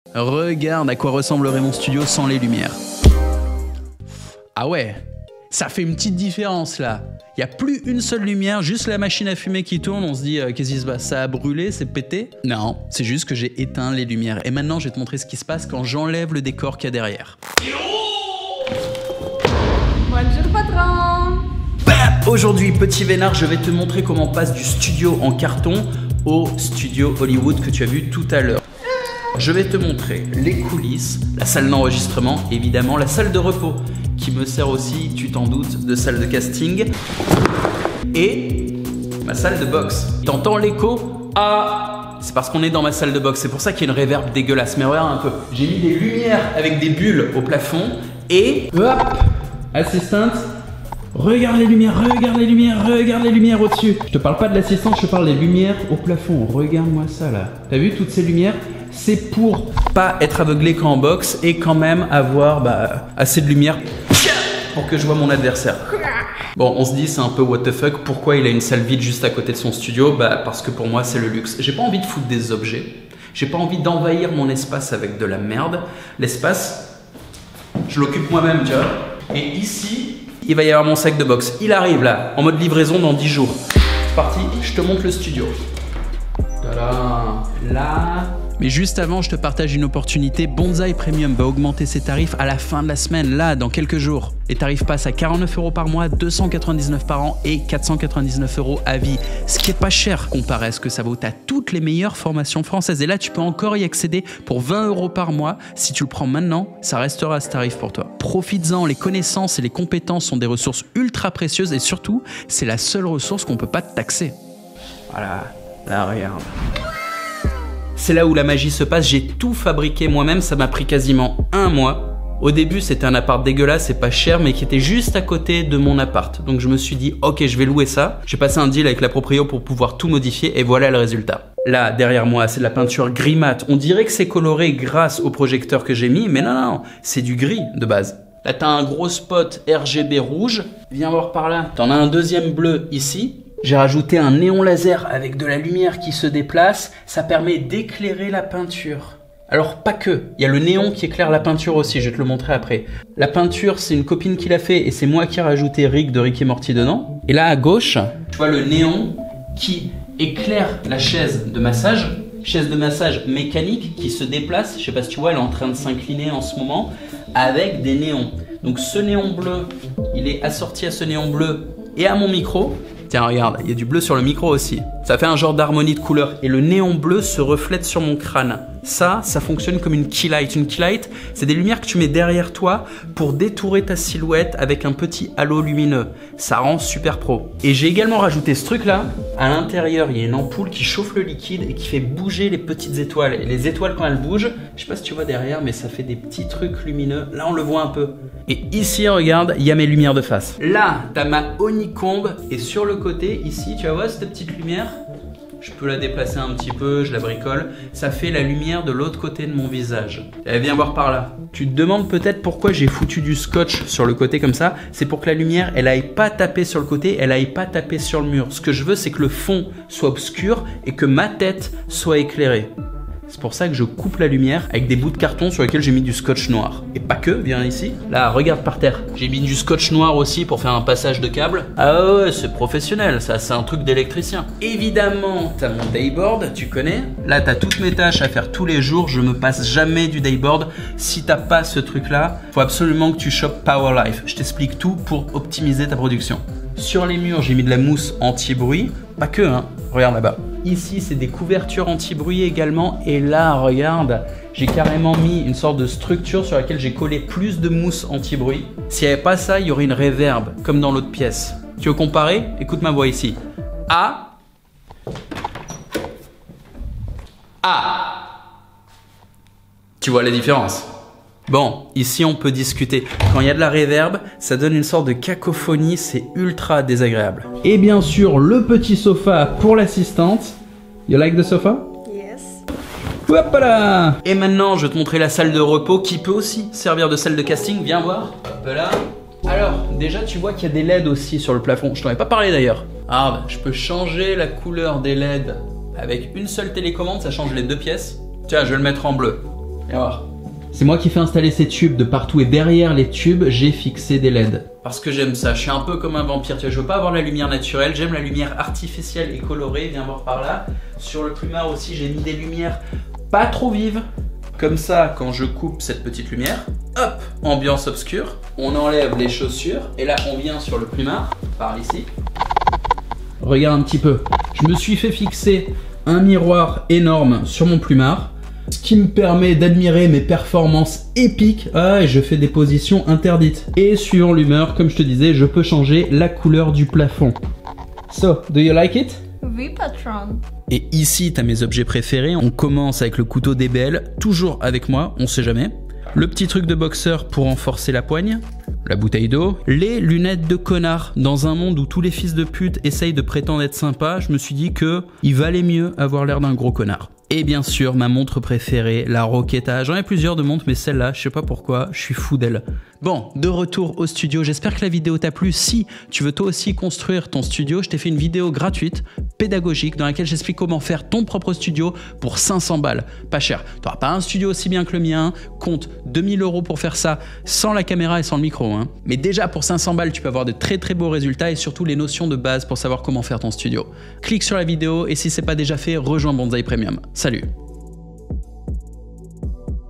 Regarde à quoi ressemblerait mon studio sans les lumières. Ah ouais, ça fait une petite différence là. Il n'y a plus une seule lumière, juste la machine à fumer qui tourne. On se dit, qu'est-ce qui se passe? Ça a brûlé, c'est pété? Non, c'est juste que j'ai éteint les lumières. Et maintenant, je vais te montrer ce qui se passe quand j'enlève le décor qu'il y a derrière. Bonjour patron. Aujourd'hui, petit vénard, je vais te montrer comment on passe du studio en carton au studio Hollywood que tu as vu tout à l'heure. Je vais te montrer les coulisses, la salle d'enregistrement, évidemment la salle de repos, qui me sert aussi, tu t'en doutes, de salle de casting, et ma salle de boxe. T'entends l'écho? Ah, c'est parce qu'on est dans ma salle de boxe, c'est pour ça qu'il y a une réverb dégueulasse. Mais regarde un peu, j'ai mis des lumières avec des bulles au plafond, et hop, assistante, regarde les lumières, regarde les lumières, regarde les lumières au-dessus. Je te parle pas de l'assistante, je te parle des lumières au plafond. Regarde-moi ça là. T'as vu toutes ces lumières? C'est pour pas être aveuglé quand en boxe et quand même avoir assez de lumière pour que je vois mon adversaire. Bon, on se dit c'est un peu what the fuck, pourquoi il a une salle vide juste à côté de son studio? Parce que pour moi c'est le luxe. J'ai pas envie de foutre des objets, j'ai pas envie d'envahir mon espace avec de la merde. L'espace, je l'occupe moi-même, tu vois. Et ici, il va y avoir mon sac de boxe. Il arrive là, en mode livraison dans 10 jours. C'est parti, je te montre le studio. Tada, là. Mais juste avant, je te partage une opportunité. Bonsaï Premium va augmenter ses tarifs à la fin de la semaine, là, dans quelques jours. Les tarifs passent à 49 € par mois, 299 par an et 499 € à vie. Ce qui est pas cher comparé à ce que ça vaut. T'as toutes les meilleures formations françaises. Et là, tu peux encore y accéder pour 20 € par mois. Si tu le prends maintenant, ça restera à ce tarif pour toi. Profites-en, les connaissances et les compétences sont des ressources ultra précieuses et surtout, c'est la seule ressource qu'on peut pas te taxer. Voilà, là, regarde. C'est là où la magie se passe, j'ai tout fabriqué moi-même, ça m'a pris quasiment un mois. Au début, c'était un appart dégueulasse et pas cher, mais qui était juste à côté de mon appart. Donc je me suis dit, ok, je vais louer ça. J'ai passé un deal avec la proprio pour pouvoir tout modifier et voilà le résultat. Là, derrière moi, c'est de la peinture gris mat. On dirait que c'est coloré grâce au projecteur que j'ai mis, mais non, c'est du gris de base. Là, t'as un gros spot RGB rouge. Viens voir par là. T'en as un deuxième bleu ici. J'ai rajouté un néon laser avec de la lumière qui se déplace, ça permet d'éclairer la peinture. Alors pas que, il y a le néon qui éclaire la peinture aussi, je vais te le montrer après. La peinture, c'est une copine qui l'a fait et c'est moi qui ai rajouté Rick de Rick et Morty dedans. Et là à gauche, tu vois le néon qui éclaire la chaise de massage mécanique qui se déplace, je sais pas si tu vois, elle est en train de s'incliner en ce moment, avec des néons. Donc ce néon bleu, il est assorti à ce néon bleu et à mon micro. Tiens, regarde, il y a du bleu sur le micro aussi. Ça fait un genre d'harmonie de couleurs. Et le néon bleu se reflète sur mon crâne. Ça fonctionne comme une key light. Une key light, c'est des lumières que tu mets derrière toi pour détourer ta silhouette avec un petit halo lumineux. Ça rend super pro. Et j'ai également rajouté ce truc-là. À l'intérieur, il y a une ampoule qui chauffe le liquide et qui fait bouger les petites étoiles. Et les étoiles, quand elles bougent, je sais pas si tu vois derrière, mais ça fait des petits trucs lumineux. Là, on le voit un peu. Et ici, regarde, il y a mes lumières de face. Là, t'as ma honeycomb. Et sur le côté, ici, tu vas voir cette petite lumière? Je peux la déplacer un petit peu, je la bricole. Ça fait la lumière de l'autre côté de mon visage. Allez, viens voir par là. Tu te demandes peut-être pourquoi j'ai foutu du scotch sur le côté comme ça. C'est pour que la lumière, elle aille pas taper sur le côté, elle aille pas taper sur le mur. Ce que je veux, c'est que le fond soit obscur et que ma tête soit éclairée. C'est pour ça que je coupe la lumière avec des bouts de carton sur lesquels j'ai mis du scotch noir. Et pas que, viens ici. Là, regarde par terre. J'ai mis du scotch noir aussi pour faire un passage de câble. Ah ouais, c'est professionnel, ça, c'est un truc d'électricien. Évidemment, t'as mon dayboard, tu connais. Là, t'as toutes mes tâches à faire tous les jours. Je me passe jamais du dayboard. Si t'as pas ce truc-là, faut absolument que tu chopes Powerlife. Je t'explique tout pour optimiser ta production. Sur les murs, j'ai mis de la mousse anti-bruit. Pas que, hein. Regarde là-bas. Ici, c'est des couvertures anti-bruit également. Et là, regarde, j'ai carrément mis une sorte de structure sur laquelle j'ai collé plus de mousse anti-bruit. S'il n'y avait pas ça, il y aurait une réverb, comme dans l'autre pièce. Tu veux comparer? Écoute ma voix ici. A. A. Tu vois la différence? Bon, ici on peut discuter. Quand il y a de la reverb, ça donne une sorte de cacophonie, c'est ultra désagréable. Et bien sûr, le petit sofa pour l'assistante. You like the sofa? Yes. Hop là! Et maintenant, je vais te montrer la salle de repos qui peut aussi servir de salle de casting. Viens voir. Hop là. Alors, déjà tu vois qu'il y a des LED aussi sur le plafond. Je t'en ai pas parlé d'ailleurs. Ah, je peux changer la couleur des LED avec une seule télécommande, ça change les deux pièces. Tiens, je vais le mettre en bleu. Et voir. C'est moi qui fais installer ces tubes de partout et derrière les tubes, j'ai fixé des LED. Parce que j'aime ça, je suis un peu comme un vampire, tu vois, je veux pas avoir la lumière naturelle, j'aime la lumière artificielle et colorée, viens voir par là. Sur le plumard aussi, j'ai mis des lumières pas trop vives. Comme ça, quand je coupe cette petite lumière, hop, ambiance obscure, on enlève les chaussures et là on vient sur le plumard, par ici. Regarde un petit peu, je me suis fait fixer un miroir énorme sur mon plumard. Ce qui me permet d'admirer mes performances épiques. Ah, et je fais des positions interdites. Et sur l'humeur, comme je te disais, je peux changer la couleur du plafond. So, do you like it? Oui, patron. Et ici, tu as mes objets préférés. On commence avec le couteau DBL, toujours avec moi, on sait jamais. Le petit truc de boxeur pour renforcer la poigne. La bouteille d'eau. Les lunettes de connard. Dans un monde où tous les fils de pute essayent de prétendre être sympas, je me suis dit que il valait mieux avoir l'air d'un gros connard. Et bien sûr, ma montre préférée, la Rocketta. J'en ai plusieurs de montres, mais celle-là, je sais pas pourquoi, je suis fou d'elle. Bon, de retour au studio, j'espère que la vidéo t'a plu. Si tu veux toi aussi construire ton studio, je t'ai fait une vidéo gratuite, pédagogique, dans laquelle j'explique comment faire ton propre studio pour 500 balles. Pas cher. Tu n'auras pas un studio aussi bien que le mien, compte 2000 € pour faire ça, sans la caméra et sans le micro. Hein. Mais déjà, pour 500 balles, tu peux avoir de très très beaux résultats et surtout les notions de base pour savoir comment faire ton studio. Clique sur la vidéo et si c'est pas déjà fait, rejoins Bonsaï Premium. Salut!